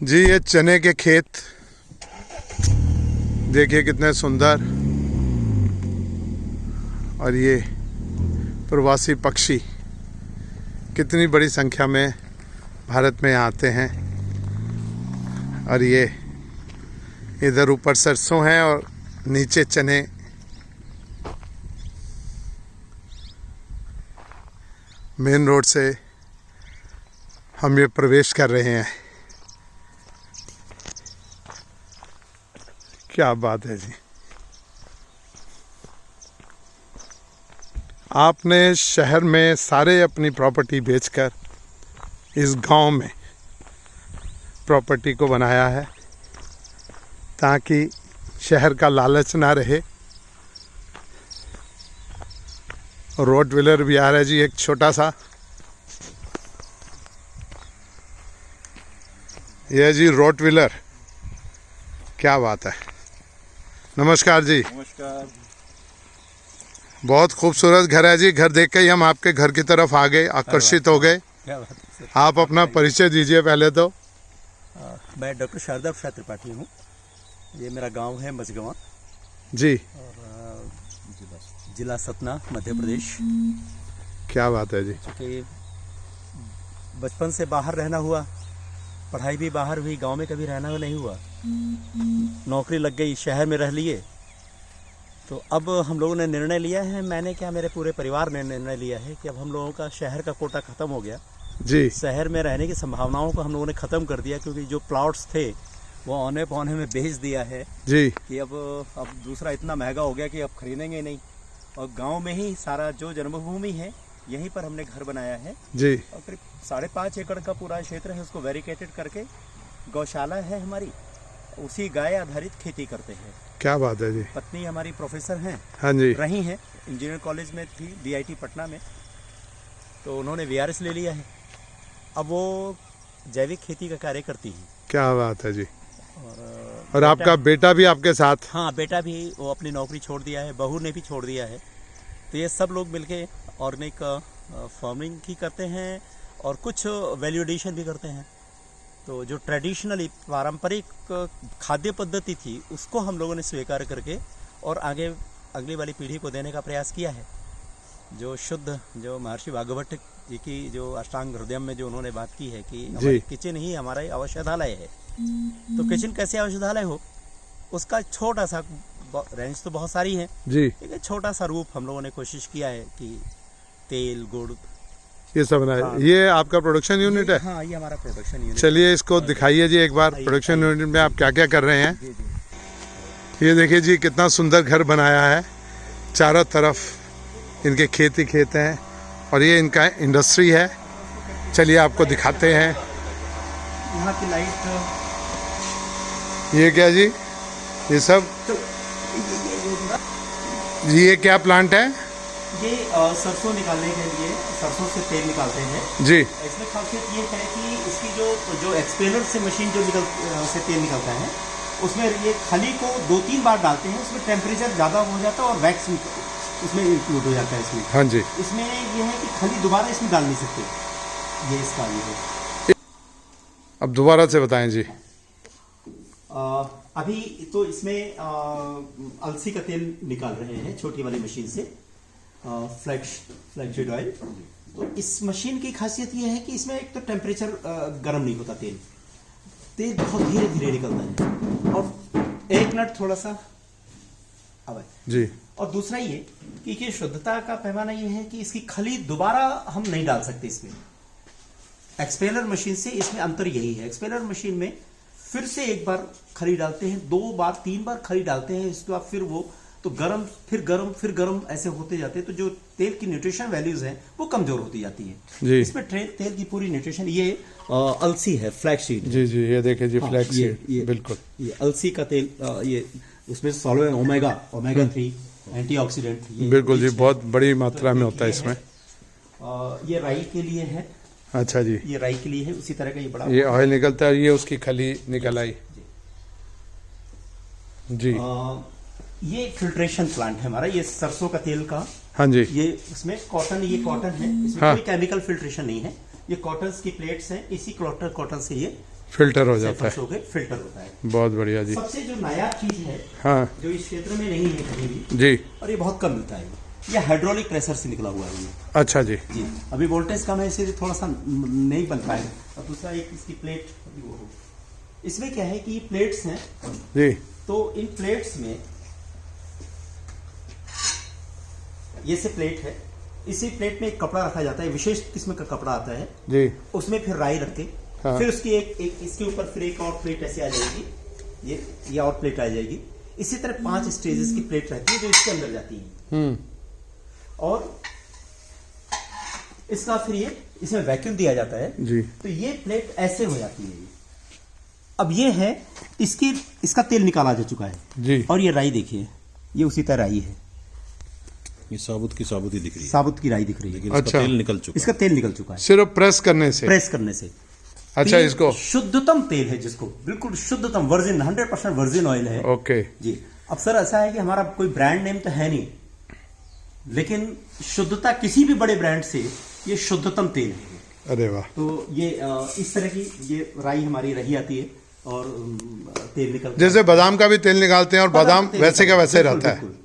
जी ये चने के खेत देखिए कितने सुंदर, और ये प्रवासी पक्षी कितनी बड़ी संख्या में भारत में आते हैं। और ये इधर ऊपर सरसों है और नीचे चने। मेन रोड से हम ये प्रवेश कर रहे हैं। क्या बात है जी। आपने शहर में सारे अपनी प्रॉपर्टी बेचकर इस गांव में प्रॉपर्टी को बनाया है ताकि शहर का लालच ना रहे। रोड व्हीलर भी आ रहा है जी, एक छोटा सा। यह जी रोड व्हीलर, क्या बात है। नमस्कार जी। नमस्कार। बहुत खूबसूरत घर है जी। घर देख के ही हम आपके घर की तरफ आ गए, आकर्षित हो गए। आप अपना परिचय दीजिए पहले तो। मैं डॉक्टर शारदा प्रसाद त्रिपाठी हूँ। ये मेरा गांव है मझगवां जी, और जिला सतना, मध्य प्रदेश। क्या बात है जी। क्योंकि बचपन से बाहर रहना हुआ, पढ़ाई भी बाहर हुई, गांव में कभी रहना नहीं हुआ। नौकरी लग गई, शहर में रह लिए। तो अब हम लोगों ने निर्णय लिया है, मैंने क्या मेरे पूरे परिवार ने निर्णय लिया है कि अब हम लोगों का शहर का कोटा खत्म हो गया जी। शहर में रहने की संभावनाओं को हम लोगों ने ख़त्म कर दिया, क्योंकि जो प्लॉट्स थे वो औने पौने में बेच दिया है जी कि अब दूसरा इतना महंगा हो गया कि अब खरीदेंगे नहीं। और गांव में ही सारा जो जन्मभूमि है यहीं पर हमने घर बनाया है जी। और करीब 5.5 एकड़ का पूरा क्षेत्र है, उसको वेरिकेटेड करके गौशाला है हमारी, उसी गाय आधारित खेती करते हैं। क्या बात है जी। पत्नी हमारी प्रोफेसर हैं, हाँ जी। रही हैं, इंजीनियर कॉलेज में थी, DIT पटना में, तो उन्होंने VRS ले लिया है। अब वो जैविक खेती का कार्य करती हैं। क्या बात है जी। और आपका बेटा भी आपके साथ? हाँ, बेटा भी, वो अपनी नौकरी छोड़ दिया है, बहू ने भी छोड़ दिया है। तो ये सब लोग मिलके ऑर्गेनिक फार्मिंग की करते हैं और कुछ वैल्यू एडिशन भी करते हैं। तो जो ट्रेडिशनली पारंपरिक खाद्य पद्धति थी उसको हम लोगों ने स्वीकार करके और आगे अगली वाली पीढ़ी को देने का प्रयास किया है। जो शुद्ध, जो महर्षि भागवत जी की जो अष्टांग हृदय में जो उन्होंने बात की है कि हमारी किचन ही हमारा औषधालय है। तो किचन कैसे औषधालय हो, उसका छोटा सा, रेंज तो बहुत सारी है जी, एक छोटा सा रूप हम लोगों ने कोशिश किया है कि तेल, गुड़, ये सब बनाए। हाँ। ये आपका प्रोडक्शन यूनिट है? हाँ, ये हमारा प्रोडक्शन यूनिट। चलिए इसको दिखाइए जी एक बार। प्रोडक्शन यूनिट में आप क्या क्या कर रहे हैं? जी जी। ये देखिए जी कितना सुंदर घर बनाया है। चारों तरफ इनके खेत ही खेत हैं और ये इनका इंडस्ट्री है। चलिए आपको दिखाते हैं। यहाँ की लाइट, ये क्या जी, ये सब जी, ये क्या प्लांट है? ये सरसों निकालने के लिए, सरसों से तेल निकालते हैं जी। इसमें खासियत ये है कि इसकी जो एक्सपेलर से मशीन जो से तेल निकलता है, उसमें ये खली को 2-3 बार डालते हैं, उसमें टेम्परेचर ज़्यादा हो जाता है और वैक्स उसमें इंक्लूड हो जाता है इसमें। हाँ जी। इसमें ये है कि खली दोबारा इसमें डाल नहीं सकते, ये इसका ये है। अब दोबारा से बताएं जी। अभी तो इसमें अलसी का तेल निकाल रहे हैं छोटी वाली मशीन से, फ्लैक्ससीड ऑयल। तो इस मशीन की खासियत यह है कि इसमें एक तो टेम्परेचर गर्म नहीं होता, तेल बहुत धीरे धीरे निकलता है और 1 मिनट थोड़ा सा अब जी। और दूसरा ये कि शुद्धता का पैमाना ये है कि इसकी खली दोबारा हम नहीं डाल सकते इसमें। एक्सपेलर मशीन से इसमें अंतर यही है, एक्सपेलर मशीन में फिर से एक बार खली डालते हैं, 2 बार 3 बार खली डालते हैं, इसके बाद फिर वो तो गरम, फिर गरम, फिर गरम ऐसे होते जाते हैं। तो जो तेल की न्यूट्रिशन वैल्यूज हैं वो कमजोर होती जाती है। इसमें तेल की पूरी न्यूट्रिशन, ये अलसी है, फ्लैक्ससीड। जी जी, ये देखिए जी, फ्लैक्ससीड, बिल्कुल ये अलसी का तेल, ये उसमें सॉल्वेंट ओमेगा 3 एंटीऑक्सीडेंट, बिल्कुल जी, बहुत बड़ी मात्रा में होता है इसमें। ये राई के लिए है। अच्छा जी, ये राई के लिए है। उसी तरह का ये बड़ा, ये ऑयल निकलता है, ये उसकी खली निकल आई जी। ये फिल्ट्रेशन प्लांट है हमारा, ये सरसों का तेल का। हाँ जी। ये उसमें कॉटन, ये कॉटन है, इसमें कोई केमिकल फिल्ट्रेशन नहीं है, ये कॉटन्स की प्लेट्स हैं, इसी कॉटन से ये फिल्टर हो जाता है। फिल्टर होता है। बहुत बढ़िया जी। सबसे जो नायाब चीज है, हाँ जो इस क्षेत्र में नहीं है कहीं भी जी। और ये बहुत कम मिलता है, ये हाइड्रोलिक प्रेशर से निकला हुआ है ये। अच्छा जी। जी, अभी वोल्टेज कम है इसलिए थोड़ा सा नहीं बन पाएगा। और दूसरा एक इसकी प्लेट अभी वो हो। इसमें क्या है कि ये प्लेट्स हैं जी। तो इन प्लेट्स में ये से प्लेट है, इसी प्लेट में एक कपड़ा रखा जाता है, विशेष किस्म का कपड़ा आता है जी। उसमें फिर राई रख के हाँ। फिर उसकी एक इसके ऊपर फिर एक और प्लेट ऐसे आ जाएगी, ये और प्लेट आ जाएगी। इसी तरह 5 स्टेजेस की प्लेट रहती है जो इसके अंदर जाती है। और इसका फिर ये इसमें वैक्यूम दिया जाता है जी। तो ये प्लेट ऐसे हो जाती है। अब ये है इसका तेल निकाला जा चुका है जी। और ये राई देखिए, ये उसी तरह राई है, ये साबुत की साबुत ही दिख रही है, साबुत की राई दिख रही है। लेकिन अच्छा। इसका तेल निकल चुका इसका तेल निकल चुका है सिर्फ प्रेस करने से। प्रेस करने से। अच्छा, तेल इसको शुद्धतम तेल है, जिसको बिल्कुल शुद्धतम वर्जिन 100% वर्जिन ऑयल है। ओके जी। अब सर ऐसा है कि हमारा कोई ब्रांड नेम तो है नहीं, लेकिन शुद्धता किसी भी बड़े ब्रांड से ये शुद्धतम तेल है। अरे वाह। तो ये इस तरह की ये राई हमारी रही आती है और तेल निकलता है। जैसे बादाम का भी तेल निकालते हैं और बादाम तेल वैसे का वैसे बिल्कुल, रहता है। बिल्कुल।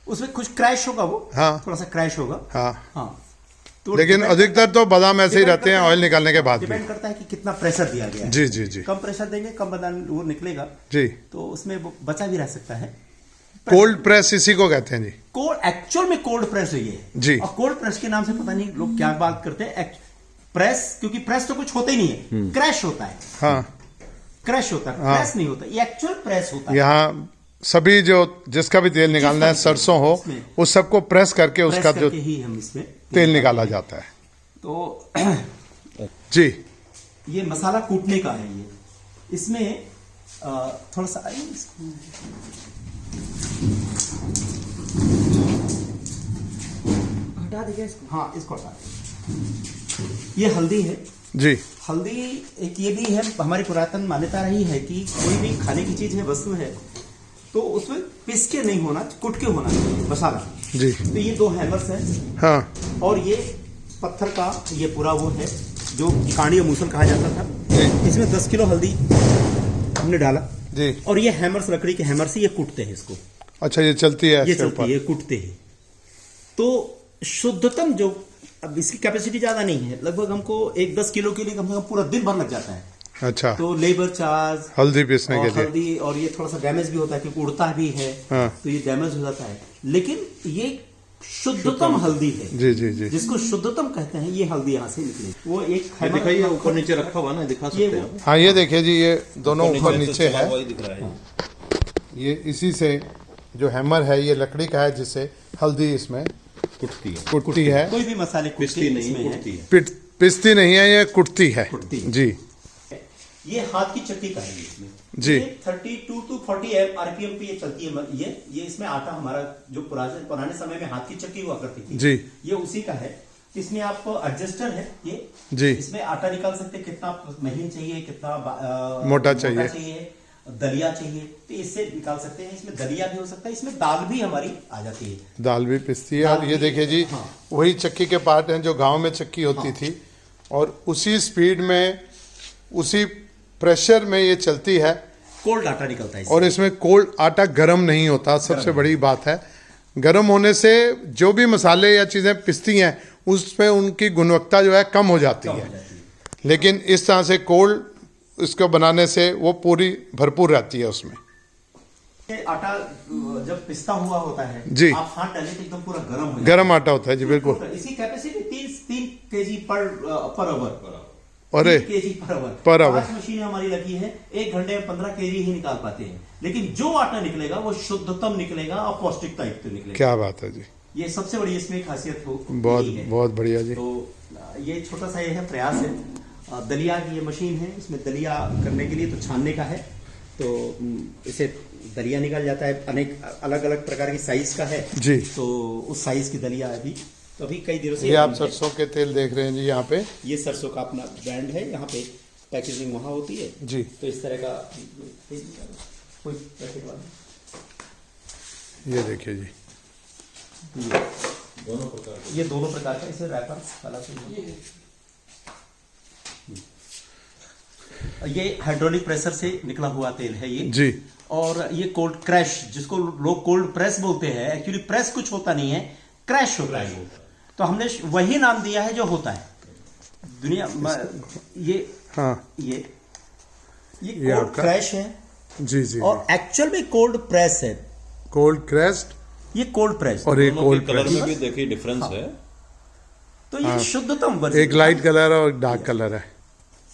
उसमें कुछ क्रैश होगा वो, हाँ। थोड़ा सा क्रैश होगा। हाँ। तो लेकिन अधिकतर तो बादाम ऐसे ही रहते हैं ऑयल निकालने के बाद भी। डिपेंड करता है कि कितना प्रेशर दिया गया है। जी जी जी कम प्रेशर देंगे कम बादाम वो निकलेगा, जी। तो उसमें वो बचा भी रह सकता है। कोल्ड प्रेस इसी को कहते हैं जी। कोल्ड, एक्चुअल में कोल्ड प्रेस है ये जी। और कोल्ड प्रेस के नाम से पता नहीं लोग क्या बात करते हैं। प्रेस, क्योंकि प्रेस तो कुछ होता ही नहीं है, क्रैश होता है। हाँ। क्रैश होता है, प्रेस नहीं होता, ये एक्चुअल प्रेस होता है। यहाँ सभी जो जिसका भी तेल निकालना है, सरसों हो, उस सबको प्रेस करके प्रेस उसका जो करके ही हम इसमें तेल निकाला जाता है। तो जी। ये मसाला कूटने का है। ये इसमें थोड़ा सा हटा देगा इसको। हाँ, इसको हटा दें। ये हल्दी है जी। हल्दी एक ये भी है, हमारी पुरातन मान्यता रही है कि कोई भी खाने की चीज है, वस्तु है, तो उसमें पिस के नहीं होना, कुट के होना चाहिए मसाला। जी। तो ये 2 हैमर्स हैं हाँ। और ये पत्थर का ये पूरा वो है जो कांडी मूसल कहा जाता था। इसमें 10 किलो हल्दी हमने डाला जी। और ये हैमर्स, लकड़ी के हैमर से ये कूटते हैं इसको। अच्छा, ये चलती है ये इसके चलती ऊपर। है, कूटते हैं। तो शुद्धतम जो, अब इसकी कैपेसिटी ज्यादा नहीं है, लगभग हमको 10 किलो के लिए कम से कम पूरा दिन भर लग जाता है। अच्छा। तो लेबर चार्ज, हल्दी पीसने के और लिए। हल्दी, और ये थोड़ा सा डैमेज भी होता है क्योंकि उड़ता भी है। हाँ। तो ये डैमेज हो जाता है, लेकिन ये शुद्धतम हल्दी है। जी जी जी। जिसको शुद्धतम कहते हैं, ये हल्दी यहाँ से निकली। वो एक दिखाइए, ऊपर नीचे रखा हुआ ना, दिखा सकते हैं आप। हाँ, ये देखिए जी, ये दोनों ऊपर नीचे चला है। हुआ ही दिख रहा है। ये इसी से जो हैमर है ये लकड़ी का है, जिससे हल्दी इसमें कुटती है, कुटती है। कोई भी मसाले पिसती नहीं, कुटती है। पिसती नहीं है, ये कुटती है। कुटती है। जी। ये हाथ की चक्की का है इसमें जी। ये 32 to 40 आरपीएम पे ये चलती है। ये इसमें आटा हमारा जो पुराने समय में हाथ की चक्की हुआ करती थी, जी। ये उसी का है। इसमें आपको एडजस्टर है ये जी। इसमें आटा निकाल सकते हैं, कितना महीन चाहिए, कितना मोटा चाहिए। दलिया चाहिए तो इससे निकाल सकते हैं। इसमें दलिया भी हो सकता है, इसमें दाल भी हमारी आ जाती है। दाल भी पिसती है। और ये देखिए जी, हाँ। वही चक्की के पार्ट हैं जो गांव में चक्की होती थी, और उसी स्पीड में, उसी प्रेशर में ये चलती है। कोल्ड आटा निकलता है और इसमें कोल्ड आटा गर्म नहीं होता, सबसे बड़ी बात है। गर्म होने से जो भी मसाले या चीज़ें पिसती हैं उसमें उनकी गुणवत्ता जो है कम हो जाती है। लेकिन इस तरह से कोल्ड इसको बनाने से वो पूरी भरपूर रहती है उसमें। ये आटा जब पिसता हुआ होता है जी। आप हाथ डालें तो एकदम पूरा गर्म हो जाता है। गर्म आटा होता है जी, बिल्कुल। इसकी कैपेसिटी 3 केजी पर आवर। अरे, 3 केजी पर आवर। 5 मशीनें हमारी लगी है, 1 घंटे में 15 केजी ही निकाल पाते हैं। लेकिन जो आटा निकलेगा वो शुद्धतम निकलेगा और पौष्टिकता युक्त निकलेगा। क्या बात है जी। ये सबसे बड़ी इसमें खासियत हो बहुत यही है। बहुत बढ़िया जी। तो ये छोटा सा ये है प्रयास है। दलिया की ये मशीन है, इसमें दलिया करने के लिए तो छानने का है, तो इसे दलिया निकल जाता है। अनेक अलग अलग प्रकार की साइज का है जी। तो उस साइज की दलिया है। तो अभी कई दिनों से ये आप सरसों के तेल देख रहे हैं जी यहाँ पे। ये सरसों का अपना ब्रांड है, यहाँ पे पैकेजिंग वहाँ होती है जी। तो इस तरह का कोई पैकेट वाला ये देखिए जी, दोनों प्रकार ये दोनों प्रकार का, इसे रैपर अलग से ये हाइड्रोलिक प्रेशर से निकला हुआ तेल है ये जी। और ये कोल्ड क्रैश, जिसको लोग कोल्ड प्रेस बोलते हैं, एक्चुअली प्रेस कुछ होता नहीं है, क्रैश होता है। तो हमने वही नाम दिया है जो होता है दुनिया ये। हाँ, ये कोल्ड क्रैश है जी जी। और एक्चुअल में कोल्ड प्रेस है, कोल्ड क्रेस्ट ये कोल्ड प्रेस। और एक कोल्ड कलर प्रेस। में भी देखिए डिफरेंस है। तो ये शुद्धतम वर्जन, एक लाइट कलर और डार्क कलर है।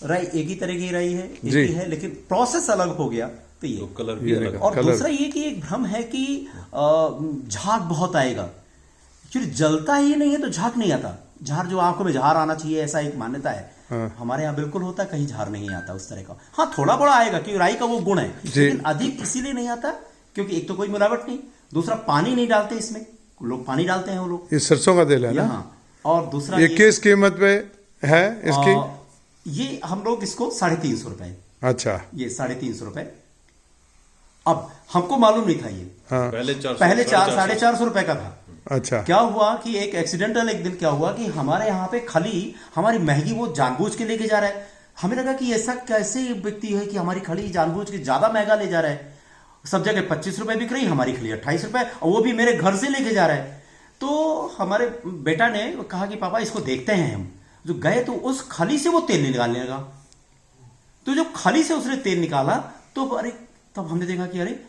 राई एक ही तरह की राई है, एक जी। ही है, लेकिन प्रोसेस अलग हो गया। तो ये कलर भी अलग है। और कलर। दूसरा ये कि एक भ्रम है कि झाग बहुत आएगा, एक्चुअली जलता ही नहीं है तो झाग नहीं आता। झार जो आंखों में झार आना चाहिए ऐसा एक मान्यता है, हमारे यहाँ बिल्कुल होता है, कहीं झार नहीं आता उस तरह का। हाँ थोड़ा बड़ा आएगा क्योंकि राई का वो गुण है, लेकिन अधिक इसीलिए नहीं आता क्योंकि एक तो कोई मिलावट नहीं, दूसरा पानी नहीं डालते इसमें, लोग पानी डालते हैं वो लोग। ये सरसों का तेल है ना? हाँ, और दूसरा ये किस कीमत पे है इसकी? ये हम लोग इसको 350 रुपए, अच्छा, ये 350 रुपए। अब हमको मालूम नहीं था ये, हाँ, पहले 450 रुपए का था। अच्छा, क्या हुआ कि एक एक्सीडेंटल एक दिन क्या हुआ कि हमारे यहाँ पे खली हमारी महंगी वो जानबूझ के लेके जा रहा है। हमें लगा कि ऐसा कैसे व्यक्ति है कि हमारी खली जानबूझ के ज्यादा महंगा ले जा रहा है। सब जगह 25 रुपए बिक रही, हमारी खली 28 रुपए, और वो भी मेरे घर से लेके जा रहा है। तो हमारे बेटा ने कहा कि पापा इसको देखते हैं हम। जो गए तो उस खली से वो तेल निकालने लगा। तो जब खली से उसने तेल निकाला तो अरे, तब हमने देखा कि अरे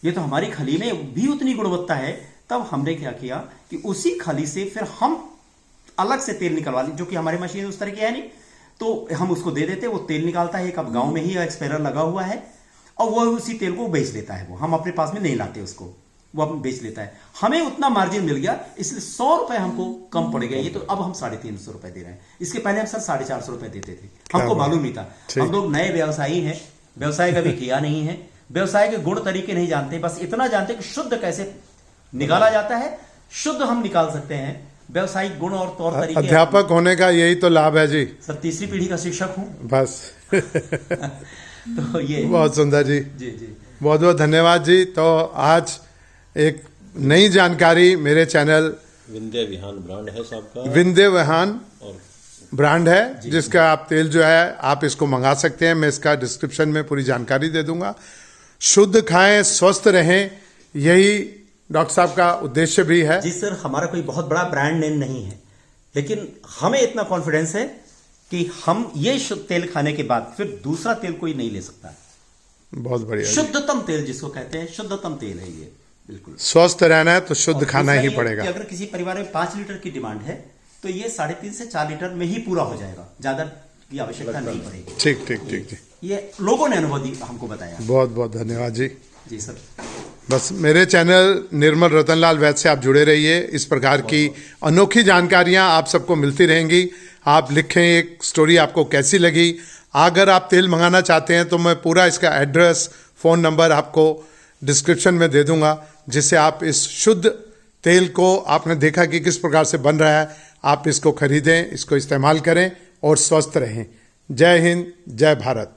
ये तो हमारी खली में भी उतनी गुणवत्ता है। तब हमने क्या किया कि उसी खली से फिर हम अलग से तेल निकलवा ली, जो कि हमारी मशीन उस तरह की है नहीं, तो हम उसको दे देते, वो तेल निकालता है। एक अब गांव में ही एक्सपायरर लगा हुआ है और वो उसी तेल को बेच लेता है। वो हम अपने पास में नहीं लाते उसको, वो अपन बेच लेता है। हमें उतना मार्जिन मिल गया, इसलिए 100 रुपए हमको कम पड़ गया। ये तो अब हम 350 रुपए दे रहे हैं, इसके पहले हम सर 450 रुपए देते थे, हमको मालूम नहीं था। हम लोग नए व्यवसायी हैं, व्यवसाय कभी किया नहीं है, व्यवसाय के गुण तरीके नहीं जानते, बस इतना जानते कि शुद्ध कैसे निकाला जाता है, शुद्ध हम निकाल सकते हैं। व्यवसायिक गुण और तौर तरीके, अध्यापक होने का यही तो लाभ है जी। सर तीसरी पीढ़ी का शिक्षक हूं बस तो ये बहुत सुंदर जी, जी जी बहुत बहुत धन्यवाद जी। तो आज एक नई जानकारी मेरे चैनल विंध्य विहान ब्रांड है साहब का, विंध्य विहान और ब्रांड है, जिसका आप तेल जो है आप इसको मंगा सकते हैं। मैं इसका डिस्क्रिप्शन में पूरी जानकारी दे दूंगा। शुद्ध खाएं, स्वस्थ रहें, यही डॉक्टर साहब का उद्देश्य भी है। जी सर, हमारा कोई बहुत बड़ा ब्रांड नेम नहीं है, लेकिन हमें इतना कॉन्फिडेंस है कि हम ये शुद्ध तेल खाने के बाद फिर दूसरा तेल कोई नहीं ले सकता। बहुत बढ़िया। शुद्धतम तेल जिसको कहते हैं, शुद्धतम तेल है ये, बिल्कुल। स्वस्थ रहना है तो शुद्ध खाना ही पड़ेगा। अगर किसी परिवार में 5 लीटर की डिमांड है तो ये 3.5 से 4 लीटर में ही पूरा हो जाएगा, ज्यादा की आवश्यकता नहीं पड़ेगी। ठीक ठीक ठीक जी, ये लोगों ने अनुभव हमको बताया। बहुत बहुत धन्यवाद जी। जी सर। बस मेरे चैनल निर्मल रतनलाल वैद्य से आप जुड़े रहिए। इस प्रकार की अनोखी जानकारियां आप सबको मिलती रहेंगी। आप लिखें एक स्टोरी आपको कैसी लगी। अगर आप तेल मंगाना चाहते हैं तो मैं पूरा इसका एड्रेस, फ़ोन नंबर आपको डिस्क्रिप्शन में दे दूंगा, जिससे आप इस शुद्ध तेल को आपने देखा कि किस प्रकार से बन रहा है, आप इसको खरीदें, इसको इस्तेमाल करें और स्वस्थ रहें। जय हिंद, जय भारत।